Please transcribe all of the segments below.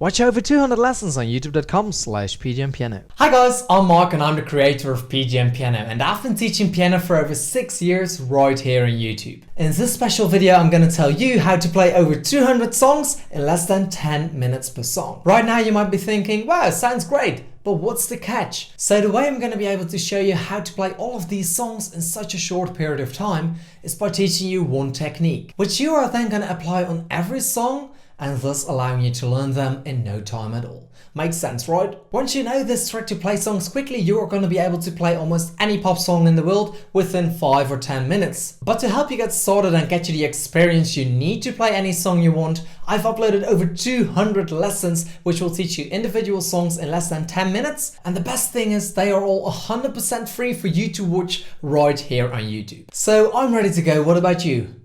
Watch over 200 lessons on youtube.com/pgmpiano. Hi guys, I'm Mark and I'm the creator of PGM Piano, and I've been teaching piano for over 6 years right here on YouTube. In this special video I'm going to tell you how to play over 200 songs in less than 10 minutes per song. Right now you might be thinking, wow, sounds great, but what's the catch? So the way I'm going to be able to show you how to play all of these songs in such a short period of time is by teaching you one technique, which you are then going to apply on every song and thus allowing you to learn them in no time at all. Makes sense, right? Once you know this trick to play songs quickly, you are going to be able to play almost any pop song in the world within 5 or 10 minutes. But to help you get started and get you the experience you need to play any song you want, I've uploaded over 200 lessons which will teach you individual songs in less than 10 minutes. And the best thing is they are all 100% free for you to watch right here on YouTube. So I'm ready to go. What about you?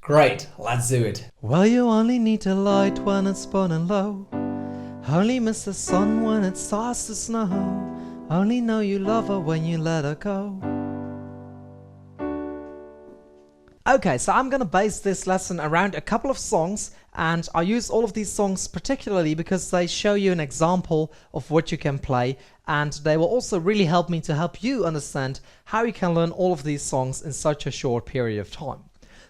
Great, let's do it. Well, you only need a light when it's burning low. Only miss the sun when it starts to snow. Only know you love her when you let her go. Okay, so I'm gonna base this lesson around a couple of songs, and I use all of these songs particularly because they show you an example of what you can play, and they will also really help me to help you understand how you can learn all of these songs in such a short period of time.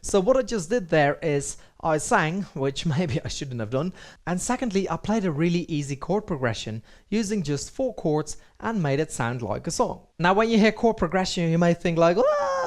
So what I just did there is I sang, which maybe I shouldn't have done, and secondly I played a really easy chord progression using just 4 chords and made it sound like a song. Now when you hear chord progression you may think like,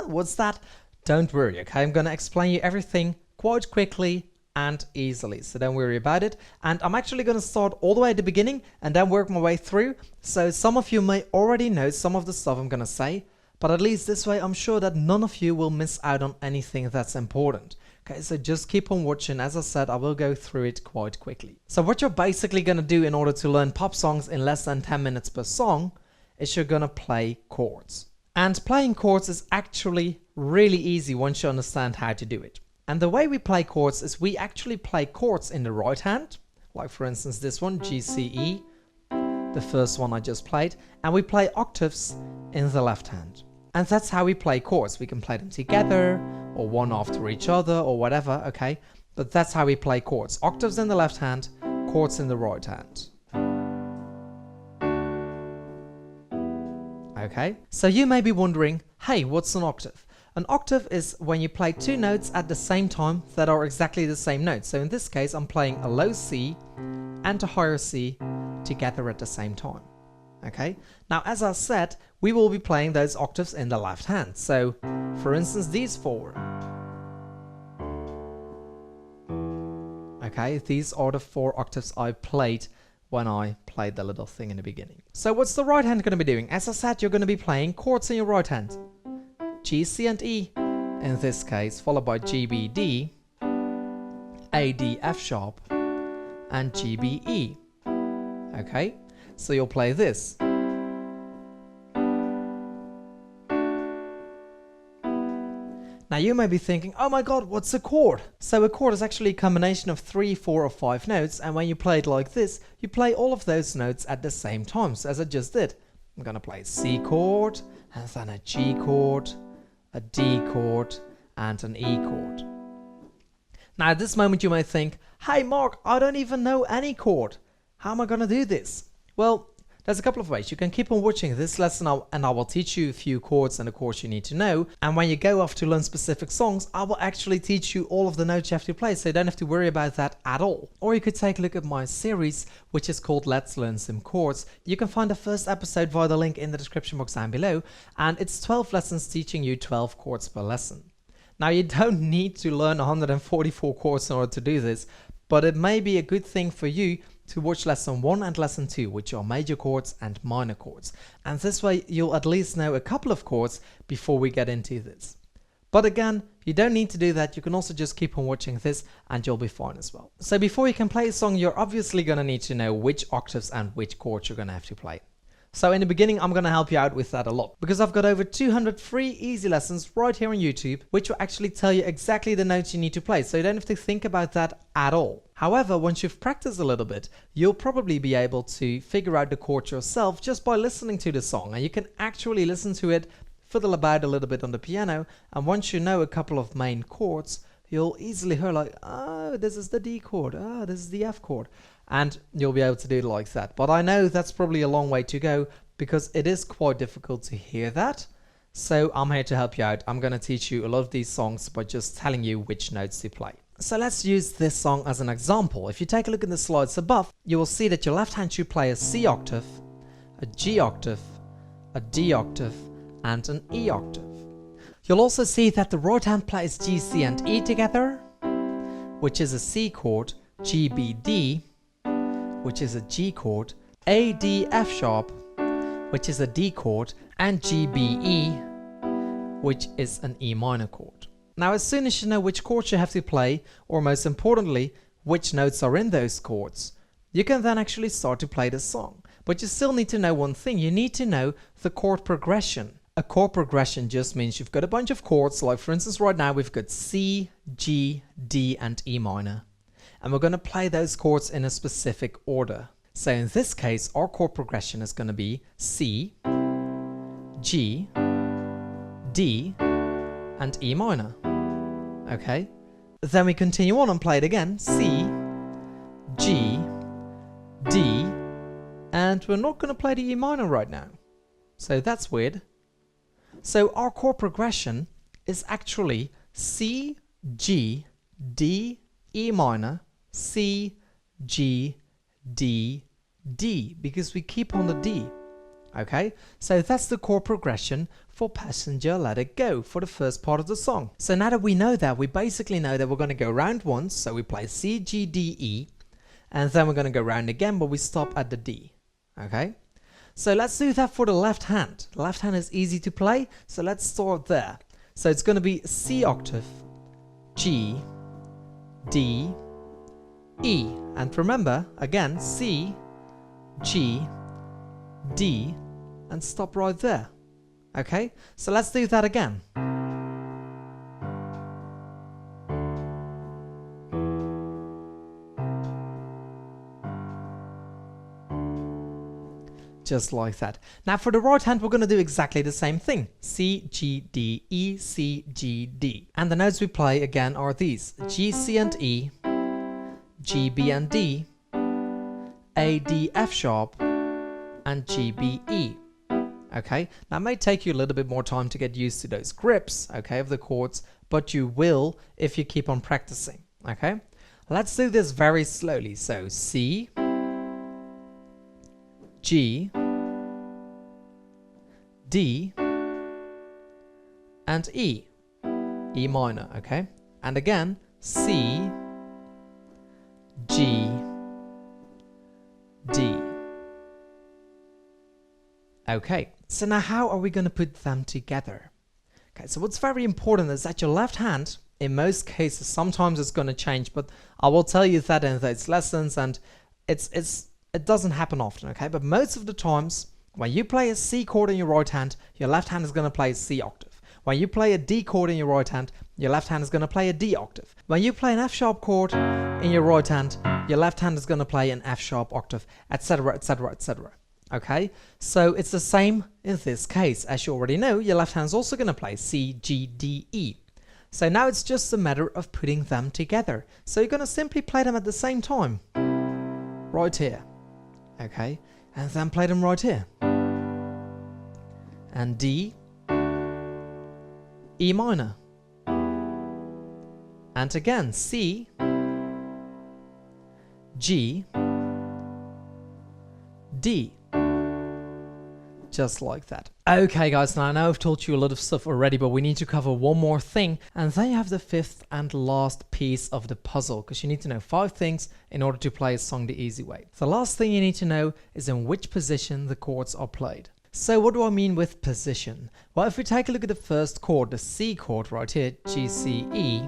what's that? Don't worry, okay, I'm gonna explain you everything quite quickly and easily, so don't worry about it. And I'm actually gonna start all the way at the beginning and then work my way through, so some of you may already know some of the stuff I'm gonna say, but at least this way I'm sure that none of you will miss out on anything that's important. Okay, so just keep on watching. As I said, I will go through it quite quickly. So what you're basically going to do in order to learn pop songs in less than 10 minutes per song is you're going to play chords. And playing chords is actually really easy once you understand how to do it. And the way we play chords is we actually play chords in the right hand, like for instance this one, G, C, E, the first one I just played, and we play octaves in the left hand. And that's how we play chords. We can play them together or one after each other or whatever, okay? But that's how we play chords. Octaves in the left hand, chords in the right hand. Okay, so you may be wondering, hey, what's an octave? An octave is when you play 2 notes at the same time that are exactly the same notes. So in this case, I'm playing a low C and a higher C together at the same time. Okay, now as I said, we will be playing those octaves in the left hand. So for instance these 4. Okay, these are the 4 octaves I played when I played the little thing in the beginning. So what's the right hand going to be doing? As I said, you're going to be playing chords in your right hand. G, C and E in this case, followed by G, B, D, A, D, F sharp and G, B, E. Okay, so you'll play this. Now you may be thinking, oh my god, what's a chord? So a chord is actually a combination of 3, 4 or 5 notes, and when you play it like this, you play all of those notes at the same time. So as I just did, I'm gonna play a C chord, and then a G chord, a D chord, and an E chord. Now at this moment you may think, hey Mark, I don't even know any chord. How am I gonna do this? Well, there's a couple of ways. You can keep on watching this lesson and I will teach you a few chords and the chords you need to know. And when you go off to learn specific songs, I will actually teach you all of the notes you have to play, so you don't have to worry about that at all. Or you could take a look at my series, which is called Let's Learn Some Chords. You can find the first episode via the link in the description box down below, and it's 12 lessons teaching you 12 chords per lesson. Now you don't need to learn 144 chords in order to do this, but it may be a good thing for you to watch lesson 1 and lesson 2, which are major chords and minor chords. And this way you'll at least know a couple of chords before we get into this. But again, you don't need to do that. You can also just keep on watching this and you'll be fine as well. So before you can play a song, you're obviously going to need to know which octaves and which chords you're going to have to play. So in the beginning, I'm going to help you out with that a lot, because I've got over 200 free easy lessons right here on YouTube, which will actually tell you exactly the notes you need to play, so you don't have to think about that at all. However, once you've practiced a little bit, you'll probably be able to figure out the chords yourself just by listening to the song, and you can actually listen to it, fiddle about a little bit on the piano, and once you know a couple of main chords, you'll easily hear like, oh, this is the D chord, oh, this is the F chord. and you'll be able to do it like that. But I know that's probably a long way to go because it is quite difficult to hear that. So I'm here to help you out. I'm going to teach you a lot of these songs by just telling you which notes to play. So let's use this song as an example. If you take a look at the slides above, you will see that your left hand should play a C octave, a G octave, a D octave, and an E octave. You'll also see that the right hand plays G, C, and E together, which is a C chord, G, B, D, which is a G chord, A, D, F sharp, which is a D chord, and G, B, E, which is an E minor chord. Now, as soon as you know which chords you have to play, or most importantly, which notes are in those chords, you can then actually start to play the song. But you still need to know one thing. You need to know the chord progression. A chord progression just means you've got a bunch of chords, like for instance right now we've got C, G, D, and E minor. And we're going to play those chords in a specific order. So in this case, our chord progression is going to be C, G, D, and E minor. Okay? Then we continue on and play it again. C, G, D, and we're not going to play the E minor right now. So that's weird. So our chord progression is actually C, G, D, E minor, C, G, D, D, because we keep on the D. Okay, so that's the chord progression for Passenger Let It Go for the first part of the song. So now that we know that, we basically know that we're going to go round once, so we play C, G, D, E, and then we're going to go round again, but we stop at the D. Okay, so let's do that for the left hand. The left hand is easy to play, so let's start there. So it's going to be C octave, G, D, E, and remember, again, C, G, D, and stop right there. Okay, so let's do that again. Just like that. Now for the right hand, we're going to do exactly the same thing. C, G, D, E, C, G, D. And the notes we play again are these: G, C, and E, G, B, and D, A, D, F sharp, and G, B, E. Okay, now it may take you a little bit more time to get used to those grips, okay, of the chords, but you will if you keep on practicing. Okay, let's do this very slowly. So C, G, D, and E, E minor, okay, and again C, G, D. Okay, so now how are we going to put them together? Okay, so what's very important is that your left hand, in most cases, sometimes it's going to change, but I will tell you that in those lessons, and it doesn't happen often, okay? But most of the times, when you play a C chord in your right hand, your left hand is going to play a C octave. When you play a D chord in your right hand, your left hand is going to play a D octave. When you play an F sharp chord in your right hand, your left hand is going to play an F sharp octave, etc., etc., etc. Okay, so it's the same in this case. As you already know, your left hand is also going to play C, G, D, E. So now it's just a matter of putting them together. So you're going to simply play them at the same time, right here. Okay, and then play them right here. And D, E minor. And again, C, G, D. Just like that. Okay guys, now I know I've told you a lot of stuff already, but we need to cover one more thing, and then you have the fifth and last piece of the puzzle, because you need to know 5 things in order to play a song the easy way. The last thing you need to know is in which position the chords are played. So what do I mean with position? Well, if we take a look at the first chord, the C chord right here, G, C, E,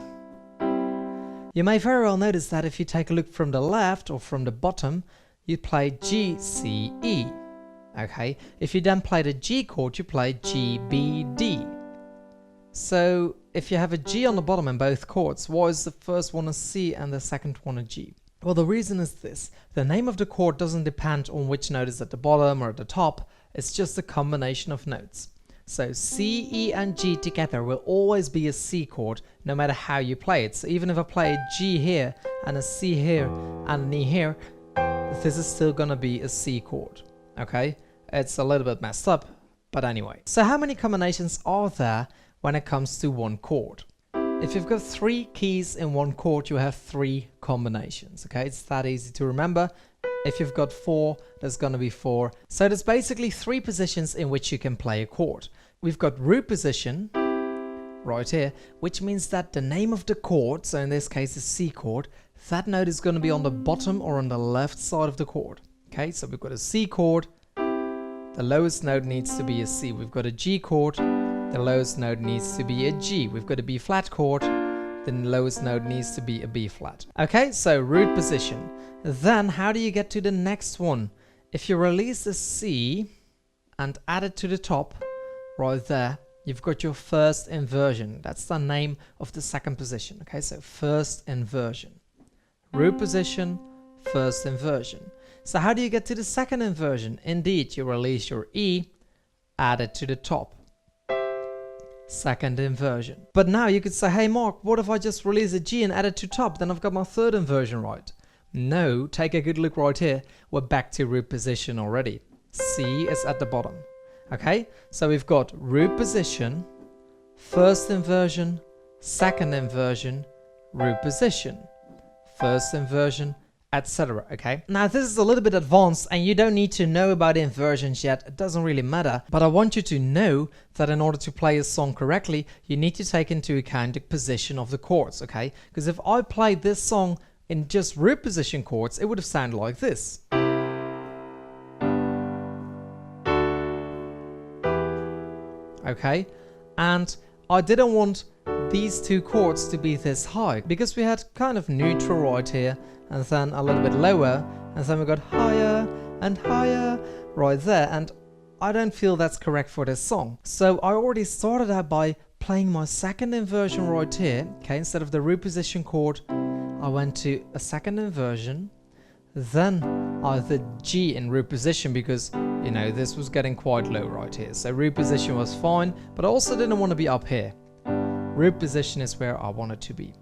you may very well notice that if you take a look from the left or from the bottom, you play G, C, E. Okay, if you then play the G chord, you play G, B, D. So if you have a G on the bottom in both chords, why is the first one a C and the second one a G? Well, the reason is this: the name of the chord doesn't depend on which note is at the bottom or at the top, it's just a combination of notes. So C, E, and G together will always be a C chord no matter how you play it. So even if I play a G here and a C here and an E here, this is still gonna be a C chord, okay? It's a little bit messed up, but anyway. So how many combinations are there when it comes to one chord? If you've got 3 keys in one chord, you have 3 combinations, okay? It's that easy to remember. If you've got 4, there's gonna be 4. So there's basically 3 positions in which you can play a chord. We've got root position, right here, which means that the name of the chord, so in this case the C chord, that note is gonna be on the bottom or on the left side of the chord, okay? So we've got a C chord, the lowest note needs to be a C. We've got a G chord, the lowest note needs to be a G. We've got a B flat chord, the lowest note needs to be a B flat. Okay, so root position. Then how do you get to the next one? If you release the C and add it to the top, right there, you've got your first inversion. That's the name of the second position. Okay, so first inversion. Root position, first inversion. So how do you get to the second inversion? Indeed, you release your E, add it to the top. Second inversion. But now you could say, hey Mark, what if I just release a G and add it to top? Then I've got my third inversion right. No, take a good look right here. We're back to root position already. C is at the bottom. Okay, so we've got root position, first inversion, second inversion, root position, first inversion, etc. Okay, now this is a little bit advanced and you don't need to know about inversions yet. It doesn't really matter, but I want you to know that in order to play a song correctly, you need to take into account the position of the chords. Okay, because if I played this song in just root position chords, it would have sounded like this. Okay, and I didn't want these 2 chords to be this high because we had kind of neutral right here and then a little bit lower and then we got higher and higher right there, and I don't feel that's correct for this song. So I already started out by playing my second inversion right here. Okay, instead of the root position chord, I went to a second inversion, then I had the G in root position because, you know, this was getting quite low right here. So root position was fine, but I also didn't want to be up here. Root position is where I wanted to be.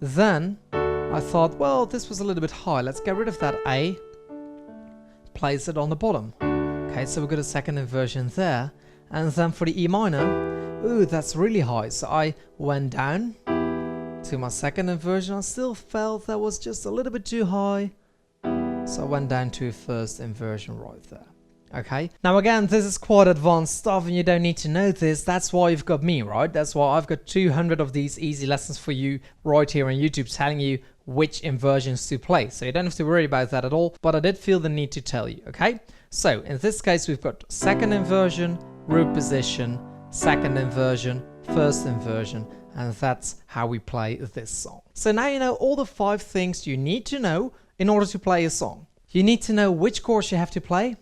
Then I thought, well, this was a little bit high. Let's get rid of that A, place it on the bottom. Okay, so we've got a second inversion there. And then for the E minor, ooh, that's really high. So I went down to my second inversion. I still felt that was just a little bit too high. So I went down to first inversion right there. Okay, now again, this is quite advanced stuff and you don't need to know this. That's why you've got me, right? That's why I've got 200 of these easy lessons for you right here on YouTube telling you which inversions to play. So you don't have to worry about that at all, but I did feel the need to tell you, okay? So in this case, we've got second inversion, root position, second inversion, first inversion, and that's how we play this song. So now you know all the 5 things you need to know in order to play a song. You need to know which chords you have to play,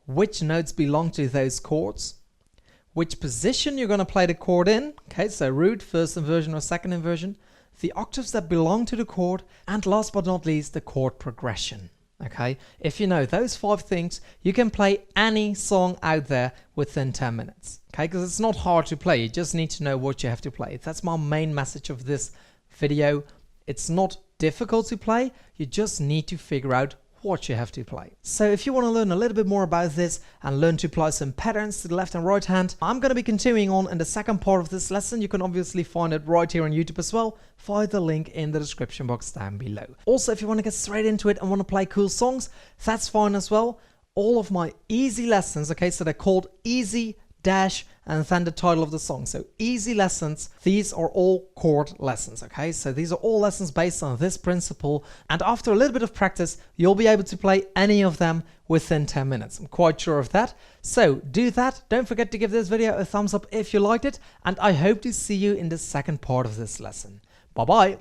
which notes belong to those chords, which position you're going to play the chord in, okay, so root, first inversion or second inversion, the octaves that belong to the chord, and last but not least, the chord progression. Okay, if you know those 5 things, you can play any song out there within 10 minutes. Okay, because it's not hard to play, you just need to know what you have to play. That's my main message of this video. It's not difficult to play, you just need to figure out what you have to play. So if you want to learn a little bit more about this and learn to apply some patterns to the left and right hand, I'm going to be continuing on in the second part of this lesson. You can obviously find it right here on YouTube as well via the link in the description box down below. Also, if you want to get straight into it and want to play cool songs, that's fine as well. All of my easy lessons, okay, so they're called easy dash and then the title of the song. So easy lessons, these are all chord lessons, okay? So these are all lessons based on this principle, and after a little bit of practice, you'll be able to play any of them within 10 minutes. I'm quite sure of that. So do that. Don't forget to give this video a thumbs up if you liked it, and I hope to see you in the second part of this lesson. Bye bye.